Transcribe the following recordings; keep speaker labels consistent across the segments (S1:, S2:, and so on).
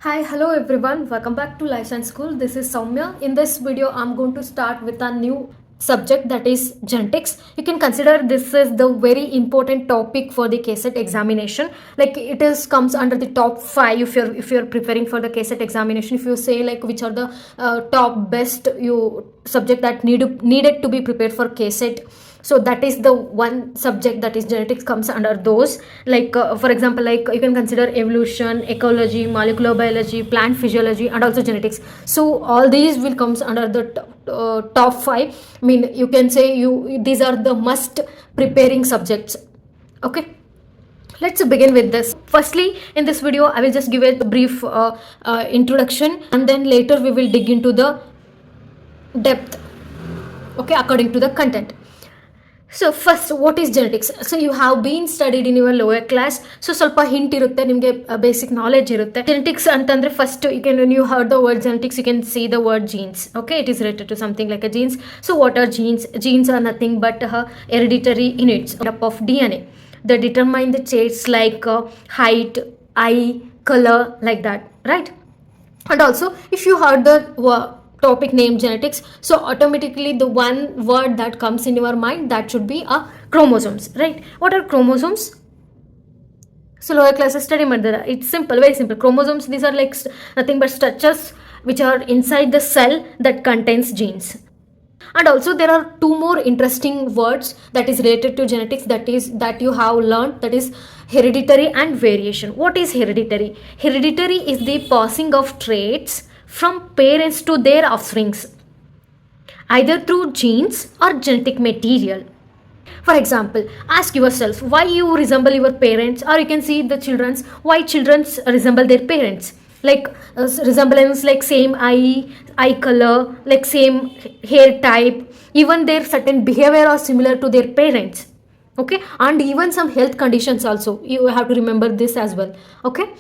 S1: Hi, hello everyone. Welcome back to Life Science School. This is Soumya. In this video, I'm going to start with a new subject that is genetics. You can consider this is the very important topic for the KSET examination. Like it is comes under the top five if you're preparing for the KSET examination. If you say like which are the top best you subject that needed to be prepared for KSET, so that is the one subject that is genetics comes under those. Like for example, like you can consider evolution, ecology, molecular biology, plant physiology, and also genetics. So all these will comes under the top five. I mean, you can say you these are the must preparing subjects. Okay, let's begin with this. Firstly, in this video I will just give a brief introduction, and then later we will dig into the depth, okay, according to the content. So first, what is genetics? So you have been studied in your lower class. So ಸ್ವಲ್ಪ hint ಇರುತ್ತೆ ನಿಮಗೆ, basic knowledge ಇರುತ್ತೆ. Genetics ಅಂತಂದ್ರೆ first you can, when you heard the word genetics, you can see the word genes. Okay, it is related to something like a genes. So what are genes? Genes are nothing but hereditary units up of DNA. They determine the traits like height, eye, color, like that, right? And also, if you heard the topic name genetics, so automatically the one word that comes in your mind, that should be a chromosomes, right? What are chromosomes? So lower classes study madara. It's simple, very simple. Chromosomes, these are like nothing but structures which are inside the cell that contains genes. And also there are two more interesting words that is related to genetics, that you have learned, that is hereditary and variation. What is hereditary? Hereditary is the passing of traits from parents to their offsprings, either through genes or genetic material. For example, ask yourself why you resemble your parents, or you can see the children's, why children's resemble their parents. Like resemblance, like same eye color, like same hair type, even their certain behavior are similar to their parents. Okay, and even some health conditions also, you have to remember this as well. Okay,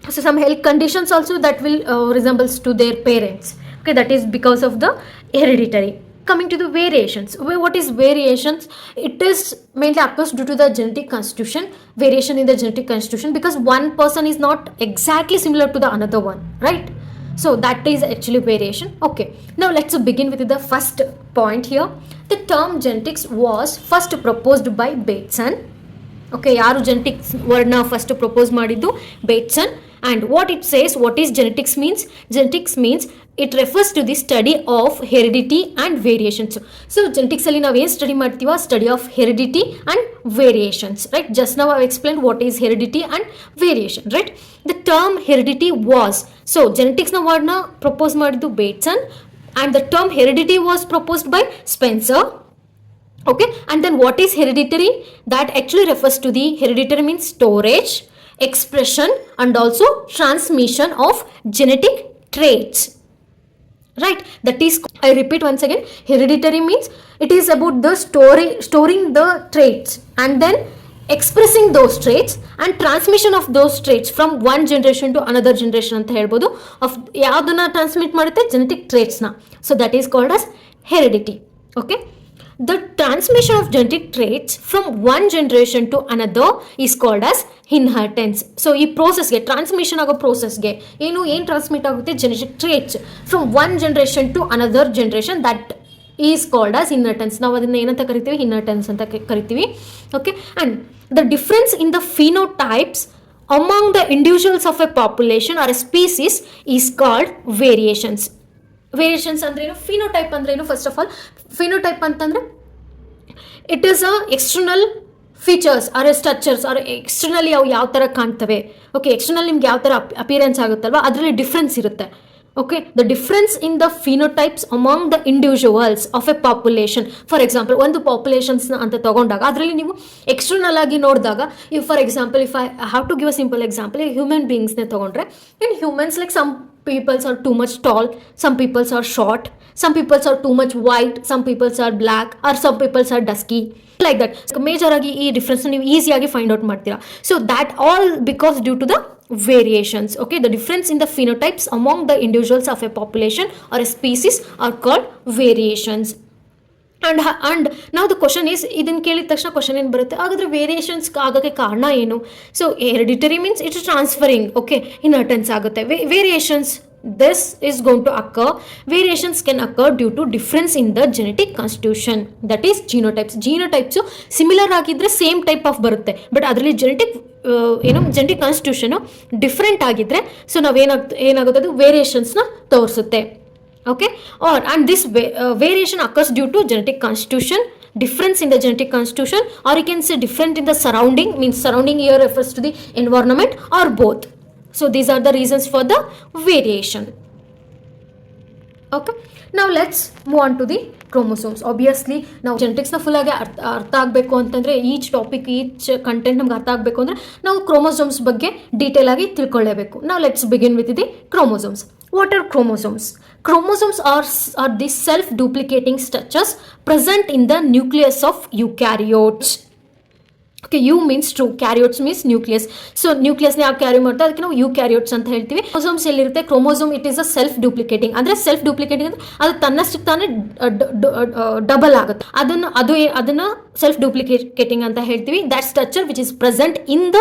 S1: so some health conditions also that will resembles to their parents. Okay, that is because of the hereditary. Coming to the variations, what is variations? It is mainly occurs due to the genetic constitution, variation in the genetic constitution, because one person is not exactly similar to the another one, right? So that is actually variation. Okay, now let's begin with the first point here. The term genetics was first proposed by Bateson. Okay, ಯಾರು genetics ವರ್ಡ್ನ first propose ಮಾಡಿದ್ದು? Bateson. And what it says, what is genetics means? Genetics means it refers to the study of heredity and variations. So ಜೆನೆಟಿಕ್ಸಲ್ಲಿ ನಾವು ಏನು study ಮಾಡ್ತೀವ? Study of heredity and variations, right? Just ನಾವು explain what is heredity and variation, right? The term heredity was, so ಜೆನೆಟಿಕ್ಸ್ನ ವರ್ಡ್ನ propose ಮಾಡಿದ್ದು Bateson, and the term heredity was proposed by Spencer. Okay, and then what is hereditary? That actually refers to the hereditary means storage, expression, and also transmission of genetic traits, right? That is, I repeat once again, hereditary means it is about the storing the traits and then expressing those traits and transmission of those traits from one generation to another generation ಅಂತ ಹೇಳ್ಬೋದು. Of ಯಾವುದನ್ನ transmit ಮಾಡುತ್ತೆ? Genetic ಟ್ರೇಟ್ಸ್ನ. So that is called as heredity. Okay, the transmission of genetic traits from one generation to another is called as inheritance. So ಈ ಪ್ರೋಸೆಸ್ಗೆ, transmission ಆಗೋ ಪ್ರೋಸೆಸ್ಗೆ ಏನು ಟ್ರಾನ್ಸ್ಮಿಟ್ ಆಗುತ್ತೆ? Genetic traits from one generation to another generation, that is called as inheritance. ನಾವು ಅದನ್ನು ಏನಂತ ಕರಿತೀವಿ? ಇನ್ಹೆರಿಟೆನ್ಸ್ ಅಂತ ಕರಿತೀವಿ. Okay, and the difference in the phenotypes among the individuals of a population or a species is called variations. Variations ಅಂದ್ರೇನು? Phenotype ಅಂದ್ರೇನು? First of all, phenotype ಅಂತಂದರೆ it is a external features or structures or externally ಅವು ಯಾವ ಥರ ಕಾಣ್ತವೆ. Okay, external ನಿಮ್ಗೆ ಯಾವ ಥರ ಅಪಿಯರೆನ್ಸ್ ಆಗುತ್ತಲ್ವ, ಅದರಲ್ಲಿ ಡಿಫ್ರೆನ್ಸ್ ಇರುತ್ತೆ. Okay, the difference in the phenotypes among the individuals of a population. For example, ಒಂದು ಪಾಪ್ಯುಲೇಷನ್ಸ್ನ ಅಂತ ತಗೊಂಡಾಗ ಅದರಲ್ಲಿ ನೀವು ಎಕ್ಸ್ಟರ್ನಲ್ ಆಗಿ ನೋಡಿದಾಗ, for example, if I have to give a simple example, human ಬೀಯಿಂಗ್ಸ್ನೇ ತಗೊಂಡ್ರೆ, in humans like some peoples are too much tall, some peoples are short, some peoples are too much white, some peoples are black, or some peoples are dusky, like that. So major ಆಗಿ ಈ difference ನೀವು ಈಸಿಯಾಗಿ find out ಮಾಡ್ತೀರಾ. So that all because due to the variations. Okay, the difference in the phenotypes among the individuals of a population or a species are called variations. And ನಾವು the question is, ಇದನ್ನು ಕೇಳಿದ ತಕ್ಷಣ question ಏನು ಬರುತ್ತೆ, ಹಾಗಾದ್ರೆ variations ಆಗೋಕ್ಕೆ ಕಾರಣ ಏನು? So hereditary means it's transferring, okay, inheritance ಆಗುತ್ತೆ. Variations, this is going to occur, variations can occur due to difference in the genetic constitution, that is genotypes similar ಆಗಿದ್ರೆ ಸೇಮ್ ಟೈಪ್ ಆಫ್ ಬರುತ್ತೆ, but ಅದರಲ್ಲಿ genetic constitution different ಆಗಿದ್ರೆ so ಏನಾಗುತ್ತೆ ಅದು ವೇರಿಯೇಷನ್ಸ್ನ ತೋರಿಸುತ್ತೆ. Okay, and this variation occurs due to genetic constitution, difference in the genetic constitution, or you can say different in the surrounding, means surrounding here refers to the environment, or both. So these are the reasons for the variation. Okay, now let's move on to the chromosomes. Obviously ನಾವು ಜೆನೆಟಿಕ್ಸ್ನ full ಆಗಿ ಅರ್ಥ ಆಗಬೇಕು ಅಂತಂದರೆ, each topic each content ನಮ್ಗೆ ಅರ್ಥ ಆಗಬೇಕು ಅಂದರೆ ನಾವು ಕ್ರೋಮೋಸೋಮ್ಸ್ ಬಗ್ಗೆ ಡೀಟೇಲ್ ಆಗಿ ತಿಳ್ಕೊಳ್ಳೇಬೇಕು. ನಾವು let's begin with the chromosomes. What are chromosomes? Chromosomes are the self-duplicating structures present in the nucleus of eukaryotes. Okay, U means true, karyotes means nucleus. So nucleus ನ ಯಾವ ಕ್ಯಾರಿ ಮಾಡ್ತಾ ಅದಕ್ಕೆ ನಾವು ಯೂಕ್ಯಾರಿಯೋಟ್ಸ್ ಅಂತ ಹೇಳ್ತೀವಿ. ಕ್ರೋಮೋಸೋಮ್ಸ್ ಎಲ್ಲಿರುತ್ತೆ? Chromosome it is a self duplicating, ಅಂದರೆ self duplicating ಅಂದರೆ ಅದು ತನ್ನಷ್ಟಕ್ಕೆ ತಾನೇ ಡಬಲ್ ಆಗುತ್ತೆ, ಅದನ್ನ ಸೆಲ್ಫ್ ಡುಪ್ಲಿಕೇಟಿಂಗ್ ಅಂತ ಹೇಳ್ತೀವಿ. That structure which is present in the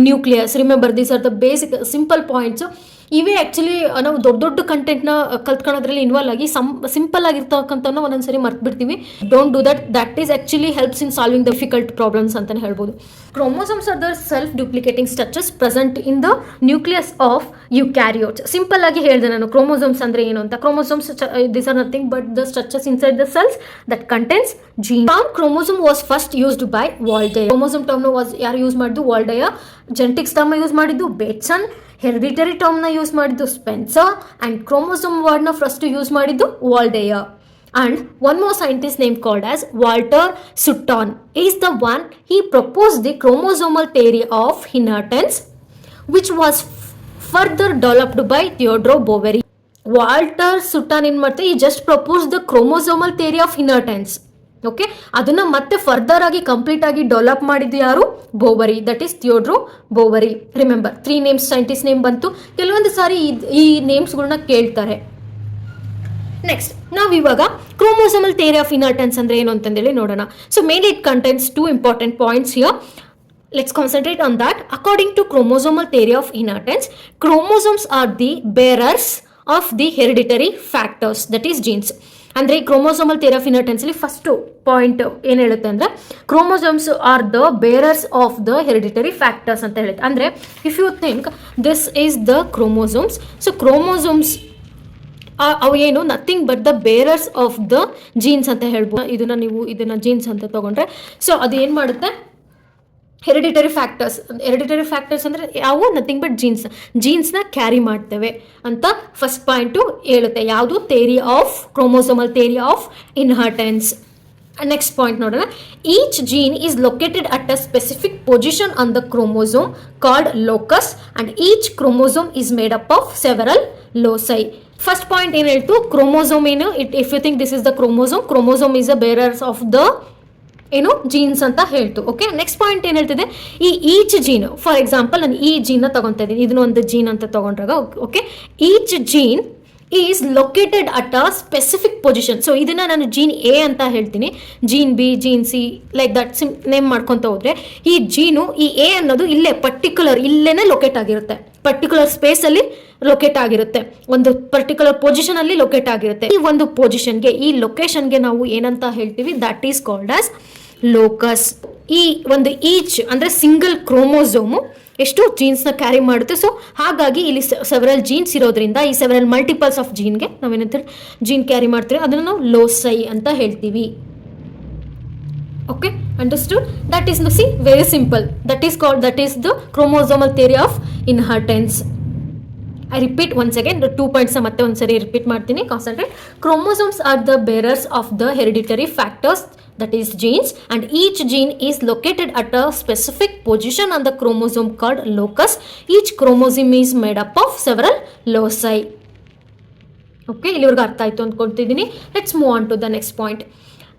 S1: nucleus. Remember these are the basic simple points. ಇವೇ ಆ್ಯಕ್ಚುಲಿ ನಾವು ದೊಡ್ಡ ಕಂಟೆಂಟ್ನ ಕಲ್ತ್ಕೊಳ್ಳೋದ್ರಲ್ಲಿ ಇನ್ವಾಲ್ವ್ ಆಗಿ ಸಿಂಪಲ್ ಆಗಿರ್ತಕ್ಕಂಥವ್ನ ಒಂದೊಂದ್ಸರಿ ಮರ್ತು ಬಿಡ್ತೀವಿ. Don't do that is actually helps in solving the difficult problems ಅಂತಲೇ ಹೇಳ್ಬೋದು. Chromosomes are the self duplicating structures present in the nucleus of eukaryotes. Simple ಆಗಿ ಹೇಳಿದೆ ನಾನು ಕ್ರೋಮೋಸೋಮ್ಸ್ ಅಂದರೆ ಏನು ಅಂತ. Chromosomes this are nothing but the structures inside the cells that contains gene. Term chromosome was first used by Waldeyer. Chromosome ಟರ್ಮ್ನ ಯಾರು use ಮಾಡಿದ್ದು? Waldeyer. Genetics term use ಮಾಡಿದ್ದು ಬೇಟ್ಸನ್. ಹೆರಿಡಿಟರಿ ಟರ್ಮ್ನ ಯೂಸ್ ಮಾಡಿದ್ದು ಸ್ಪೆನ್ಸರ್, ಆ್ಯಂಡ್ ಕ್ರೋಮೋಸೋಮ್ ವರ್ಡ್ನ first use ಮಾಡಿದ್ದು Waldeyer. And one more scientist named called as Walter Sutton is the one, he proposed the chromosomal theory of inheritance, which was further developed by Theodore Boveri. Walter Sutton ಏನು ಮಾಡ್ತಾರೆ, he just proposed the chromosomal theory of inheritance. Okay, ಅದನ್ನು ಮತ್ತೆ further ಆಗಿ complete ಆಗಿ develop ಮಾಡಿದ್ದು ಯಾರು? Boveri, that is Theodor Boveri. Remember 3 names, scientist name ಬಂತು. ಕೆಲವೊಂದು ಸಾರಿ ಈ ನೇಮ್ಸ್ಗಳನ್ನ ಕೇಳ್ತಾರೆ. ನೆಕ್ಸ್ಟ್ ನಾವು ಇವಾಗ ಕ್ರೋಮೋಸೋಮಲ್ ಥಿಯರಿ ಆಫ್ ಇನ್ಹೆರಿಟೆನ್ಸ್ ಅಂದರೆ ಏನು ಅಂತಂದೇಳಿ ನೋಡೋಣ. So main it contains 2 important points here. Let's concentrate on that. According to chromosomal theory of inheritance, chromosomes are the bearers of the hereditary factors, that is genes. ಅಂದರೆ chromosomal theory of inheritance ಅಲ್ಲಿ first point ಏನು ಹೇಳುತ್ತೆ ಅಂದರೆ, chromosomes are the bearers of the hereditary factors ಅಂತ ಹೇಳುತ್ತೆ. ಅಂದರೆ if you think this is the chromosomes, so chromosomes ಅವು ಏನು nothing but the bearers of the genes ಅಂತ ಹೇಳ್ಬೋದು. ಇದನ್ನ ಜೀನ್ಸ್ ಅಂತ ತಗೊಂಡ್ರೆ ಸೊ ಅದು ಏನು ಮಾಡುತ್ತೆ, ಹೆರಿಡಿಟರಿ ಫ್ಯಾಕ್ಟರ್ಸ್ ಅಂದರೆ ಯಾವ? ನಥಿಂಗ್ ಬಟ್ ಜೀನ್ಸ್ನ ಕ್ಯಾರಿ ಮಾಡ್ತೇವೆ ಅಂತ ಫಸ್ಟ್ ಪಾಯಿಂಟು ಹೇಳುತ್ತೆ. ಯಾವುದು? Theory of chromosomal theory of inheritance. Next point ನೋಡೋಣ. Each gene is located at a specific position on the chromosome called locus, and each chromosome is made up of several loci. First point ಏನು ಹೇಳ್ತು? Chromosome ಏನು? If you think this is the chromosome is a bearers of the ಏನು genes ಅಂತ ಹೇಳ್ತು. Okay, next point ಏನು ಹೇಳ್ತಿದೆ? Each gene, for example ನಾನು ಈ ಜೀನ್ನ ತಗೊತಾ ಇದ್ದೀನಿ, ಇದನ್ನ ಒಂದು ಜೀನ್ ಅಂತ ತಗೊಂಡ್ರಾಗ okay, each gene is located at a specific position. So ಇದನ್ನ ನಾನು ಜೀನ್ ಎ ಅಂತ ಹೇಳ್ತೀನಿ, gene B, gene C, like that name ಮಾಡ್ಕೊತ ಹೋದ್ರೆ ಈ ಜೀನು, ಈ ಎ ಅನ್ನೋದು ಇಲ್ಲೇನೆ ಲೊಕೇಟ್ ಆಗಿರುತ್ತೆ, ಪರ್ಟಿಕ್ಯುಲರ್ ಸ್ಪೇಸಲ್ಲಿ ಲೊಕೇಟ್ ಆಗಿರುತ್ತೆ, ಒಂದು ಪರ್ಟಿಕ್ಯುಲರ್ ಪೊಸಿಷನ್ ಅಲ್ಲಿ ಲೊಕೇಟ್ ಆಗಿರುತ್ತೆ. ಈ ಒಂದು ಪೊಸಿಷನ್ಗೆ, ಈ ಲೊಕೇಶನ್ಗೆ ನಾವು ಏನಂತ ಹೇಳ್ತೀವಿ? That is called as locus. ಈ ಒಂದು ಈಚ್ ಅಂದರೆ ಸಿಂಗಲ್ ಕ್ರೋಮೋಸೋಮು ಎಷ್ಟು ಜೀನ್ಸ್ನ ಕ್ಯಾರಿ ಮಾಡುತ್ತೆ. ಸೊ ಹಾಗಾಗಿ ಇಲ್ಲಿ ಸೆವೆರಲ್ ಜೀನ್ಸ್ ಇರೋದ್ರಿಂದ ಈ ಸೆವೆರಲ್ ಮಲ್ಟಿಪಲ್ಸ್ ಆಫ್ ಜೀನ್ಗೆ ನಾವೇನಂತ ಜೀನ್ ಕ್ಯಾರಿ ಮಾಡ್ತೀವಿ, ಅದನ್ನು ನಾವು ಲೋಸೈ ಅಂತ ಹೇಳ್ತೀವಿ. Okay, understood? That is, see, very simple. That is the chromosomal theory of inheritance. I repeat once again, the 2 points ಮತ್ತೆ ಒಂದ್ಸರಿ ರಿಪೀಟ್ ಮಾಡ್ತೀನಿ, concentrate. Chromosomes are the bearers of the hereditary factors, that is genes, and each gene is located at a specific position on the chromosome called locus. Each chromosome is made up of several loci. Okay, ಇಲ್ಲಿವರೆಗೂ ಅರ್ಥ ಆಯ್ತು ಅಂದ್ಕೊಳ್ತಿದ್ದೀನಿ. Let's move on to the next point.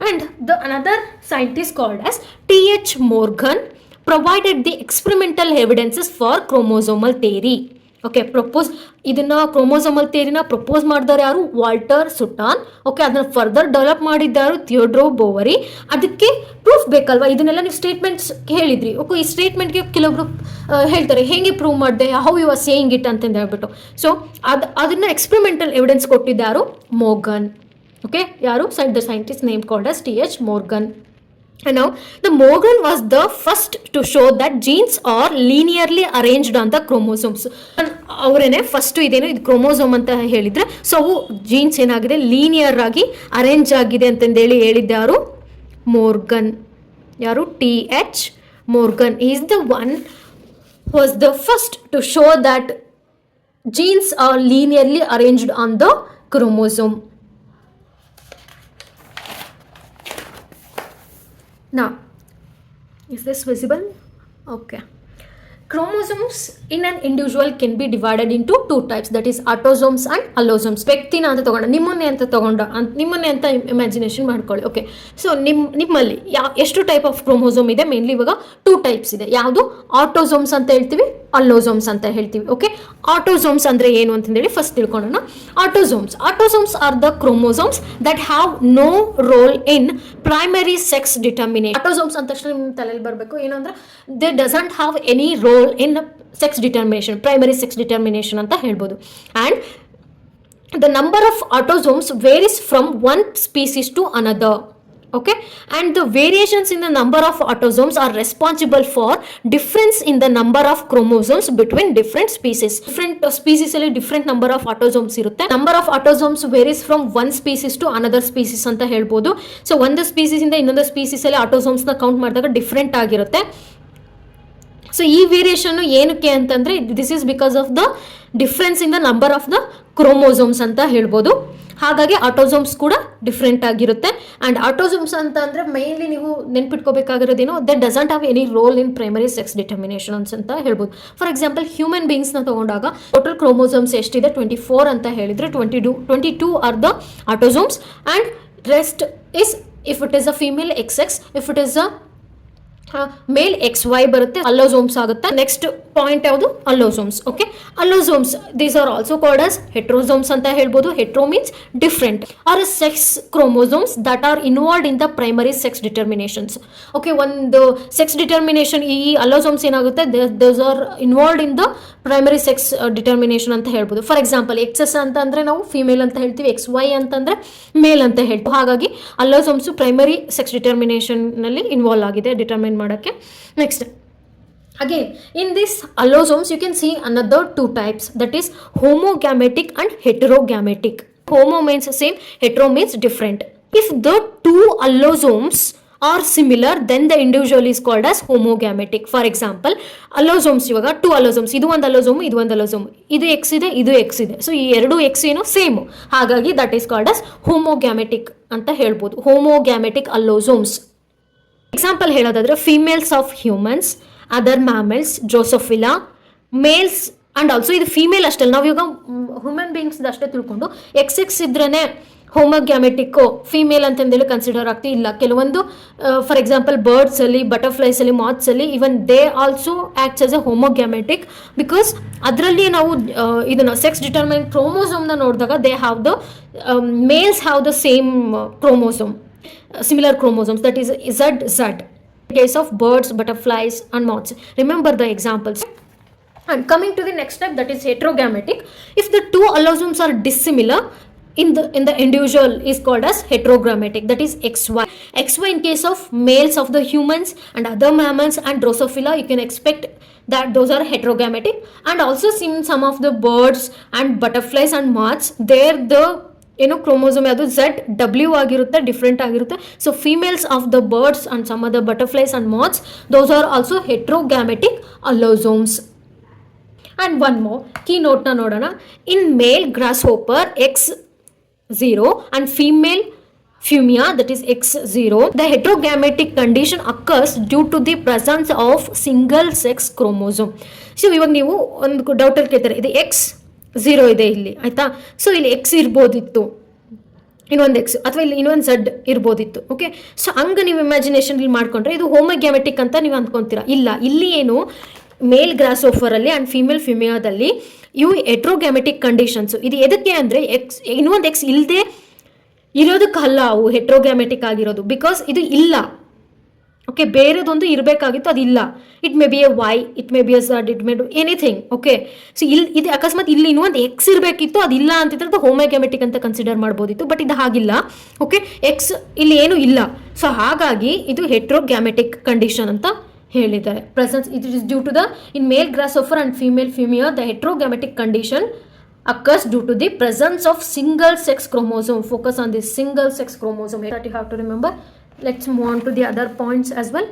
S1: And another scientist called as T.H. Morgan provided the experimental evidences for chromosomal theory. Okay, ಇದನ್ನ chromosomal ಥಿಯರಿನ propose ಮಾಡಿದವರು ಯಾರು? Walter ಸುಟಾನ್. Okay, ಅದನ್ನ further develop ಮಾಡಿದ್ದಾರು ಥಿಯೋಡ್ರೋ ಬೋವರಿ. ಅದಕ್ಕೆ proof ಬೇಕಲ್ವಾ? ಇದನ್ನೆಲ್ಲ ನೀವು ಸ್ಟೇಟ್ಮೆಂಟ್ಸ್ ಹೇಳಿದ್ರಿ. ಓಕೆ, ಈ ಸ್ಟೇಟ್ಮೆಂಟ್ಗೆ ಕೆಲವೊಬ್ರು ಹೇಳ್ತಾರೆ ಹೇಗೆ ಪ್ರೂವ್ ಮಾಡಿದೆ, how you are saying it ಅಂತಂದು ಹೇಳ್ಬಿಟ್ಟು. ಸೊ ಅದನ್ನ ಎಕ್ಸ್ಪೆರಿಮೆಂಟಲ್ ಎವಿಡೆನ್ಸ್ ಕೊಟ್ಟಿದ್ದಾರು ಮೋರ್ಗನ್. ಓಕೆ, ಯಾರು? The scientist name called as T.H. Morgan. And now the Morgan was the first to show that genes are linearly arranged on the chromosomes. ಅವರೇನೆ first ಇದೇನು ಇದು chromosome ಅಂತ ಹೇಳಿದ್ರೆ, so ಅವು jeans ಏನಾಗಿದೆ linear ಆಗಿ arrange ಆಗಿದೆ ಅಂತಂದೇಳಿ ಹೇಳಿದ್ದಾರು ಮೋರ್ಗನ್. ಯಾರು? T.H. Morgan. He is the one who was the first to show that genes are linearly arranged on the chromosome. Now, is this visible? Okay. Chromosomes in an individual can be divided into two types, that is autosomes and allosomes. ವ್ಯಕ್ತಿನ ಅಂತ ತಗೊಂಡ, ನಿಮ್ಮನ್ನೇ ಅಂತ imagination ಮಾಡ್ಕೊಳ್ಳಿ. Okay, so ನಿಮ್ಮಲ್ಲಿ ಎಷ್ಟು type of chromosome ಇದೆ? Mainly ಇವಾಗ 2 ಟೈಪ್ಸ್ ಇದೆ. ಯಾವುದು? ಆಟೋಸೋಮ್ಸ್ ಅಂತ ಹೇಳ್ತೀವಿ, ಅಲ್ಲೋಸೋಮ್ಸ್ ಅಂತ ಹೇಳ್ತೀವಿ. ಓಕೆ, ಆಟೋಸೋಮ್ಸ್ ಅಂದ್ರೆ ಏನು ಅಂತಂದೇಳಿ ಫಸ್ಟ್ ತಿಳ್ಕೊಳ್ಳೋಣ. Autosomes are the chromosomes that have no role in primary sex determination. Autosomes ಅಂತ ತಕ್ಷಣ ನಿಮ್ಮ ತಲೆಯಲ್ಲಿ ಬರಬೇಕು ಏನಂದ್ರೆ they doesn't have any role in sex determination, primary sex determination ಅಂತ ಹೇಳ್ಬೋದು. And the number of autosomes varies from one species to another. Okay, and the variations in the number of autosomes are responsible for difference in the number of chromosomes between different species. Different species ಅಲ್ಲಿ different number of autosomes ಇರುತ್ತೆ. Number of autosomes varies from one species to another species ಅಂತ ಹೇಳ್ಬೋದು. So ಒಂದು species ಇಂದ ಇನ್ನೊಂದು species ಅಲ್ಲಿ autosomes ನ count ಮಾಡಿದಾಗ ಡಿಫ್ರೆಂಟ್ ಆಗಿರುತ್ತೆ. ಸೊ ಈ ವೇರಿಯೇಷನ್ ಏನಕ್ಕೆ ಅಂತಂದರೆ this is because of the difference in the number of the chromosomes ಅಂತ ಹೇಳ್ಬೋದು. ಹಾಗಾಗಿ ಆಟೋಸೋಮ್ಸ್ ಕೂಡ ಡಿಫ್ರೆಂಟ್ ಆಗಿರುತ್ತೆ. ಆ್ಯಂಡ್ ಆಟೋಸೋಮ್ಸ್ ಅಂತ ಅಂದರೆ ಮೈನ್ಲಿ ನೀವು ನೆನ್ಪಿಟ್ಕೋಬೇಕಾಗಿರೋದೇನು, that doesn't have any role in primary sex determinations ಅಂತ ಹೇಳ್ಬೋದು. ಫಾರ್ ಎಕ್ಸಾಂಪಲ್ ಹ್ಯೂಮನ್ ಬೀಯಿಂಗ್ಸ್ನ ತೊಗೊಂಡಾಗ ಟೋಟಲ್ ಕ್ರೋಮೋಸೋಮ್ಸ್ ಎಷ್ಟಿದೆ? 24 ಅಂತ ಹೇಳಿದರೆ 22 are the autosomes and rest is if it is a female XX, if it is a male XY ಬರುತ್ತೆ, allosomes ಆಗುತ್ತೆ. Next point ಯಾವುದು? Allosomes. Okay, allosomes these are also called as heterosomes ಅಂತ ಹೇಳ್ಬೋದು. Hetero means different are sex chromosomes that are involved in the primary sex determinations. Okay, ಒಂದು sex determination ಈ allosomes ಏನಾಗುತ್ತೆ, those are involved in the primary sex determination ಅಂತ ಹೇಳ್ಬೋದು. For example XS ಅಂತಂದರೆ ನಾವು female ಅಂತ ಹೇಳ್ತೀವಿ, XY ಅಂತಂದರೆ ಮೇಲ್ ಅಂತ ಹೇಳ್ತೀವಿ. ಹಾಗಾಗಿ ಅಲ್ಲೋಸೋಮ್ಸು ಪ್ರೈಮರಿ ಸೆಕ್ಸ್ ಡಿಟರ್ಮಿನೇಷನ್ನಲ್ಲಿ ಇನ್ವಾಲ್ವ್ ಆಗಿದೆ ಡಿಟರ್ಮಿನ್ ಮಾಡೋಕ್ಕೆ. Next again in this allosomes you can see another 2 types, that is homogametic and heterogametic. Homo means same, hetero means different. If the 2 allosomes are similar then the individual is called as homogametic. For example allosomes, ಇವಾಗ 2 allosomes, ಇದು ಒಂದು ಅಲ್ಲೋಸೋಮ್, ಇದು ಒಂದು ಅಲ್ಲೋಸೋಮ್, ಇದು X ಇದೆ, ಇದು X ಇದೆ. So ಈ ಎರಡು X ಏನು ಸೇಮ್, ಹಾಗಾಗಿ that is called as homogametic ಅಂತ ಹೇಳ್ಬೋದು. homogametic allosomes. ಎಕ್ಸಾಂಪಲ್ ಹೇಳೋದಾದ್ರೆ females of humans, other mammals, drosophila, males and also ಇದು ಫೀಮೇಲ್ ಅಷ್ಟೇ. ನಾವು ಇವಾಗ ಹ್ಯೂಮನ್ ಬೀಯಿಂಗ್ಸ್ ಅಷ್ಟೇ ತಿಳ್ಕೊಂಡು XX ಇದ್ರೇ ಹೋಮೋಗ್ಯಾಮೆಟಿಕ್ಕು ಫೀಮೇಲ್ ಅಂತಂದೇಳಿ ಕನ್ಸಿಡರ್ ಆಗ್ತೀವಿ. ಇಲ್ಲ, ಕೆಲವೊಂದು ಫಾರ್ ಎಕ್ಸಾಂಪಲ್ ಬರ್ಡ್ಸಲ್ಲಿ, ಬಟರ್ಫ್ಲೈಸಲ್ಲಿ, ಮಾತ್ಸಲ್ಲಿ even they also acts as a homogametic because ಅದರಲ್ಲಿ ನಾವು ಇದನ್ನು ಸೆಕ್ಸ್ ಡಿಟರ್ಮಿನ್ ಕ್ರೋಮೋಸೋಮ್ನ ನೋಡಿದಾಗ they have the males have the same chromosome, similar chromosomes, that is ZZ. In case of birds, butterflies and moths. Remember the examples. And coming to the next step, that is heterogametic. If the 2 allosomes are dissimilar in the individual is called as heterogametic, that is XY. XY in case of males of the humans and other mammals and Drosophila, you can expect that those are heterogametic. And also in some of the birds and butterflies and moths, there the chromosome ಯಾವುದು ZW ಆಗಿರುತ್ತೆ, different ಆಗಿರುತ್ತೆ. So females of the birds and some of the butterflies and moths, those are also heterogametic allosomes. And one more key ನೋಟ್ನ ನೋಡೋಣ. In male grasshopper X0 and female Fumia, that is X0, the heterogametic condition occurs due to the presence of single sex chromosome. So ಇವಾಗ ನೀವು ಒಂದು ಡೌಟಲ್ಲಿ ಕೇಳ್ತಾರೆ, ಇದು X0 ಇದೆ ಇಲ್ಲಿ, ಆಯಿತಾ? ಸೊ ಇಲ್ಲಿ X ಇರ್ಬೋದಿತ್ತು, ಇನ್ನೊಂದು X, ಅಥವಾ ಇಲ್ಲಿ ಇನ್ನೊಂದು Z ಇರ್ಬೋದಿತ್ತು. ಓಕೆ, ಸೊ ಹಂಗೆ ನೀವು ಇಮ್ಯಾಜಿನೇಷನ್ ಇಲ್ಲಿ ಮಾಡ್ಕೊಂಡ್ರೆ ಇದು ಹೋಮೋಗ್ಯಾಮೆಟಿಕ್ ಅಂತ ನೀವು ಅಂದ್ಕೊತೀರಾ. ಇಲ್ಲ, ಇಲ್ಲಿ ಏನು ಮೇಲ್ ಗ್ರಾಸೋಫರಲ್ಲಿ ಆ್ಯಂಡ್ ಫೀಮೇಲ್ ಫಿಮಿಯಾದಲ್ಲಿ ಇವು ಹೆಟ್ರೋಗ್ಯಾಮೆಟಿಕ್ ಕಂಡೀಷನ್ಸು. ಇದು ಎದಕ್ಕೆ ಅಂದರೆ ಇನ್ನೊಂದು ಎಕ್ಸ್ ಇಲ್ಲದೆ ಇರೋದಕ್ಕಲ್ಲ ಅವು ಹೆಟ್ರೋಗ್ಯಾಮೆಟಿಕ್ ಆಗಿರೋದು, ಬಿಕಾಸ್ ಇದು ಇಲ್ಲ. ಓಕೆ, ಬೇರೆದೊಂದು ಇರಬೇಕಾಗಿತ್ತು, ಅದಿಲ್ಲ. It may be a Y, it may be a Z, it may do anything. Okay, so ಇದು ಅಕಸ್ಮಾತ್ ಇಲ್ಲಿ ಇನ್ನೊಂದು ಎಕ್ಸ್ ಇರಬೇಕಿತ್ತು, ಅದಿಲ್ಲ ಅಂತಿದ್ರೆ ಅದು ಹೋಮೋಗ್ಯಾಮೆಟಿಕ್ ಅಂತ ಕನ್ಸಿಡರ್ ಮಾಡ್ಬೋದಿತ್ತು. ಬಟ್ ಇದು ಹಾಗಿಲ್ಲ. ಓಕೆ, ಎಕ್ಸ್ ಇಲ್ಲಿ ಏನೂ ಇಲ್ಲ. ಸೊ ಹಾಗಾಗಿ ಇದು ಹೆಟ್ರೋಗ್ಯಾಮೆಟಿಕ್ ಕಂಡೀಷನ್ ಅಂತ ಹೇಳಿದ್ದಾರೆ. Presence it is due to the in male grasshopper and female ಫಿಮಿಯಾ the heterogametic condition occurs due to the presence of single sex chromosome. Focus on this single sex chromosome that you have to remember. Let's move on to the other points as well.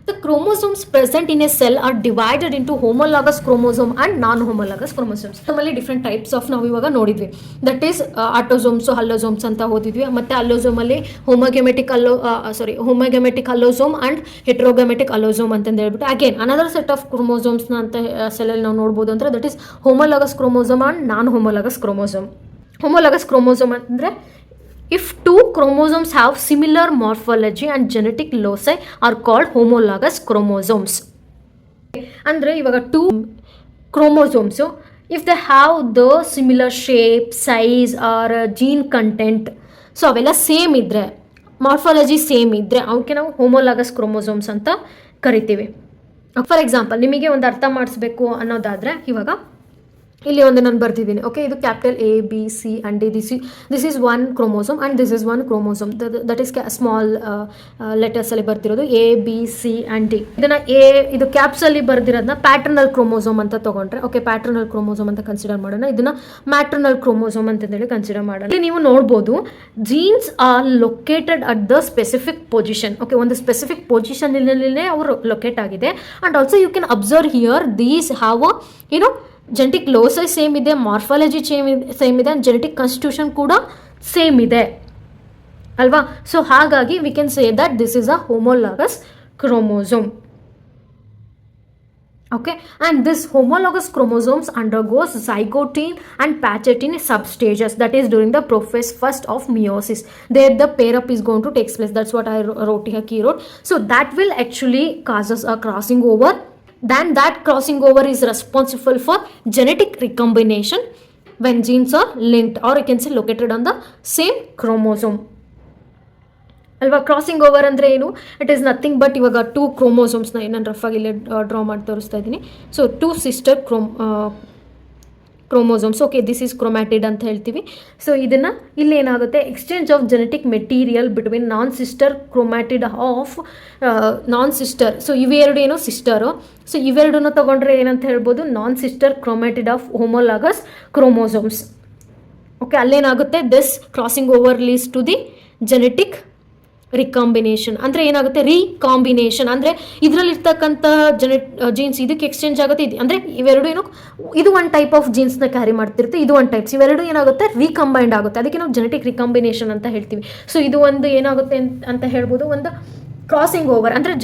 S1: The chromosomes present in a cell are divided into homologous chromosome and non-homologous chromosomes. ನಮ್ಮಲ್ಲಿ different types of ನಾವು ಇವಾಗ ನೋಡಿದ್ವಿ. That is ಆಟೋಸೋಮ್ಸು, ಅಲ್ಲೋಸೋಮ್ಸ್ ಅಂತ ಓದಿದ್ವಿ. ಮತ್ತು ಅಲ್ಲೋಸೋಮಲ್ಲಿ ಹೋಮೋಗ್ಯಾಮೆಟಿಕ್ ಅಲ್ಲೋಸೋಮ್ and ಹೆಟ್ರೋಗ್ಯಾಮೆಟಿಕ್ ಅಲ್ಲೋಸೋಮ್ ಅಂತಂದು ಹೇಳ್ಬಿಟ್ಟು again another set of ಕ್ರೋಮೋಸೋಮ್ಸ್ನ ಅಂತ ಸೆಲ್ಲಲ್ಲಿ ನಾವು ನೋಡ್ಬೋದು. ಅಂದರೆ that is homologous chromosome and non homologous chromosome. Homologous chromosome ಅಂದರೆ if two chromosomes have similar morphology and genetic loci are called homologous chromosomes. ಅಂದರೆ ಇವಾಗ two chromosomes if they have the similar shape, size or gene content, so ಅವೆಲ್ಲ same ಇದ್ದರೆ, morphology same ಇದ್ದರೆ ಅವಕ್ಕೆ ನಾವು homologous chromosomes ಅಂತ ಕರಿತೀವಿ. For example ನಿಮಗೆ ಒಂದು ಅರ್ಥ ಮಾಡಿಸ್ಬೇಕು ಅನ್ನೋದಾದರೆ ಇವಾಗ ಇಲ್ಲಿ ಒಂದು ನಾನು ಬರ್ತಿದ್ದೀನಿ. ಓಕೆ, ಇದು capital A B C and D. This is one chromosome and this is one chromosome. That is small ಲೆಟರ್ಸಲ್ಲಿ ಬರ್ತಿರೋದು A B C and D. ಇದನ್ನು ಇದು ಕ್ಯಾಪ್ಸಲ್ಲಿ ಬರ್ದಿರೋದನ್ನ ಪ್ಯಾಟ್ರನಲ್ ಕ್ರೋಮೋಸೋಮ್ ಅಂತ ತೊಗೊಂಡ್ರೆ, ಓಕೆ, ಪ್ಯಾಟ್ರನಲ್ ಕ್ರೋಮೋಸೋಮ್ ಅಂತ ಕನ್ಸಿಡರ್ ಮಾಡೋಣ. ಇದನ್ನು ಮ್ಯಾಟ್ರನಲ್ ಕ್ರೋಮೋಸೋಮ್ ಅಂತಂದೇಳಿ ಕನ್ಸಿಡರ್ ಮಾಡೋಣ. ಇಲ್ಲಿ ನೀವು ನೋಡ್ಬೋದು genes are located at the specific position. Okay, ಒಂದು ಸ್ಪೆಸಿಫಿಕ್ ಪೊಸಿಷನ್ನಲ್ಲೇ ಅವರು ಲೊಕೇಟ್ ಆಗಿದೆ. And also you can observe here these have a genetic loci same ಇದೆ, ಮಾರ್ಫಾಲಜಿ ಸೇಮ್ ಇದೆ, ಜೆನೆಟಿಕ್ ಕಾನ್ಸ್ಟಿಟ್ಯೂಷನ್ ಕೂಡ ಸೇಮ್ ಇದೆ ಅಲ್ವಾ. ಸೊ ಹಾಗಾಗಿ we can say that this is a homologous chromosome. Okay, and this homologous chromosomes undergoes zygote and Pachetine substages, that is during the prophase first of meiosis. There the pair up is going to take place. That's what I wrote here, key wrote. So that will actually causes a crossing over. Then that crossing over is responsible for genetic recombination when genes are linked, or you can say located on the same chromosome. ಅಲ್ವಾ, crossing over ಅಂದರೆ ಏನು? It is nothing but ಇವಾಗ two ಕ್ರೋಮೋಸೋಮ್ಸ್ನ ನಾನು ರಫಾಗಿ ಇಲ್ಲಿ draw ಮಾಡಿ ತೋರಿಸ್ತಾ ಇದ್ದೀನಿ. So two sister chromosomes. Okay, this is chromatid ಅಂತ ಹೇಳ್ತೀವಿ. ಸೊ ಇದನ್ನು ಇಲ್ಲಿ ಏನಾಗುತ್ತೆ, exchange of genetic material between non sister chromatid of non sister. So ಇವೆರಡು ಏನೋ ಸಿಸ್ಟರು. ಸೊ ಇವೆರಡನ್ನು ತೊಗೊಂಡ್ರೆ ಏನಂತ ಹೇಳ್ಬೋದು, non sister chromatid of homologous chromosomes. Okay, ಅಲ್ಲೇನಾಗುತ್ತೆ, this crossing over leads to the genetic recombination. ಅಂದರೆ ಏನಾಗುತ್ತೆ, ರೀಕಾಂಬಿನೇಷನ್ ಅಂದರೆ ಇದರಲ್ಲಿರ್ತಕ್ಕಂಥ ಜೀನ್ಸ್ ಇದಕ್ಕೆ ಎಕ್ಸ್ಚೇಂಜ್ ಆಗುತ್ತೆ. ಅಂದರೆ ಇವೆರಡು ಏನು, ಇದು ಒಂದು ಟೈಪ್ ಆಫ್ ಜೀನ್ಸ್ನ ಕ್ಯಾರಿ ಮಾಡ್ತಿರುತ್ತೆ, ಇದು ಒಂದು ಟೈಪ್ಸ್, ಇವೆರಡು ಏನಾಗುತ್ತೆ, ರೀಕಂಬೈಂಡ್ ಆಗುತ್ತೆ. ಅದಕ್ಕೆ ನಾವು ಜೆನೆಟಿಕ್ ರಿಕಾಂಬಿನೇಷನ್ ಅಂತ ಹೇಳ್ತೀವಿ. ಸೊ ಇದು ಒಂದು ಏನಾಗುತ್ತೆ ಅಂತ ಹೇಳ್ಬೋದು, ಒಂದು ಕ್ರಾಸಿಂಗ್ ಓವರ್ ಅಂದರೆ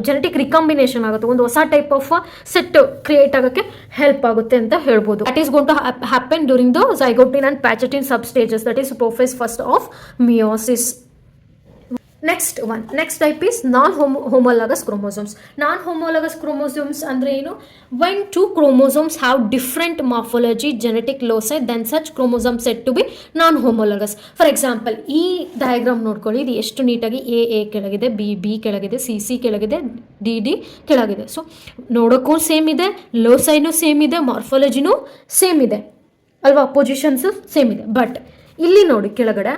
S1: ಜೆನೆಟಿಕ್ ರಿಕಾಂಬಿನೇಷನ್ ಆಗುತ್ತೆ, ಒಂದು ಹೊಸ ಟೈಪ್ ಆಫ್ ಸೆಟ್ ಕ್ರಿಯೇಟ್ ಆಗೋಕ್ಕೆ ಹೆಲ್ಪ್ ಆಗುತ್ತೆ ಅಂತ ಹೇಳ್ಬೋದು. That is gone to happen during the zygote and Pachetine substages, that is prophase first of meiosis. Next type is non-homologous chromosomes. Non-homologous chromosomes ಅಂದರೆ ಏನು? When two chromosomes have different morphology, genetic loci, then such chromosomes said to be non-homologous. For example, ಈ diagram ನೋಡ್ಕೊಳ್ಳಿ, ಇದು ಎಷ್ಟು ನೀಟಾಗಿ A ಕೆಳಗಿದೆ, B ಕೆಳಗಿದೆ, C ಕೆಳಗಿದೆ, ಡಿ ಕೆಳಗಿದೆ. ಸೊ ನೋಡೋಕ್ಕೂ ಸೇಮ್ ಇದೆ, ಲೋಸೈನೂ ಸೇಮ್ ಇದೆ, ಮಾರ್ಫಾಲಜಿನೂ ಸೇಮ್ ಇದೆ ಅಲ್ವಾ, ಪೊಸಿಷನ್ಸು ಸೇಮ್ ಇದೆ. ಬಟ್ ಇಲ್ಲಿ ನೋಡಿ ಕೆಳಗಡೆ,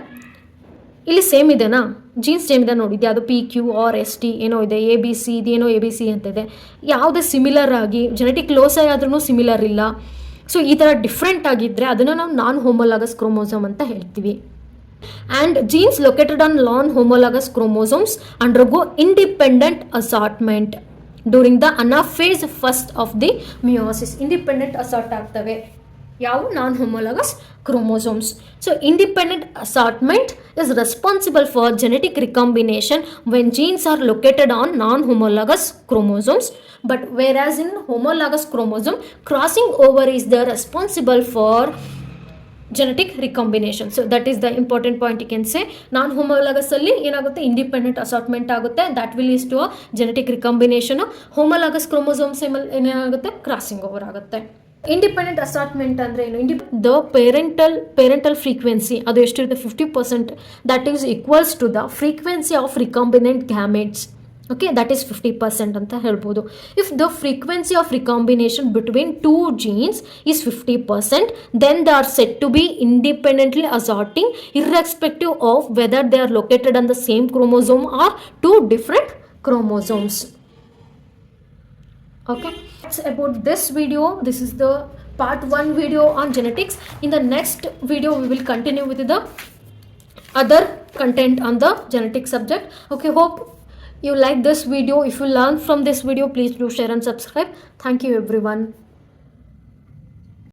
S1: ಇಲ್ಲಿ ಸೇಮ್ ಇದೆನಾ, ಜೀನ್ಸ್ ಸೇಮ್ ಇದೆ ನೋಡಿ, ಯಾವುದು PQ or ST ಏನೋ ಇದೆ, ABC ಇದೇನೋ ABC ಅಂತಿದೆ, ಯಾವುದೇ ಸಿಮಿಲರ್ ಆಗಿ ಜೆನೆಟಿಕ್ ಲೋಸೈ ಆದ್ರೂ ಸಿಮಿಲರ್ ಇಲ್ಲ. ಸೊ ಈ ಥರ ಡಿಫ್ರೆಂಟ್ ಆಗಿದ್ದರೆ ಅದನ್ನು ನಾವು ನಾನ್ ಹೋಮೋಲಾಗಸ್ ಕ್ರೋಮೋಸೋಮ್ ಅಂತ ಹೇಳ್ತೀವಿ. And genes located on non homologous chromosomes undergo independent assortment during the anaphase first of the meiosis. Independent assort ಆಗ್ತವೆ ಯಾವ, non homologous chromosomes. So independent assortment is responsible for genetic recombination when genes are located on non-homologous chromosomes, but whereas in homologous chromosome crossing over is the responsible for genetic recombination. So that is the important point you can say. Non homologous ಅಲ್ಲಿ ಏನಾಗುತ್ತೆ, independent assortment ಆಗುತ್ತೆ, that will is to a genetic recombination. Homologous chromosomes ಏನಾಗುತ್ತೆ, crossing over ಆಗುತ್ತೆ. Independent assortment ಅಂದರೆ ಏನು, the parental frequency ಅದು ಎಷ್ಟಿರುತ್ತೆ 50%, that is equals to the frequency of recombinant gametes. Okay, that is 50% ಅಂತ ಹೇಳ್ಬೋದು. If the frequency of recombination between two genes is 50%, then they are set to be independently assorting irrespective of whether they are located on the same chromosome or two different chromosomes. Okay, that's about this video. This is the part 1 video on genetics. In the next video we will continue with the other content on the genetic subject. Okay, hope you like this video. If you learn from this video, please do share and subscribe. Thank you everyone.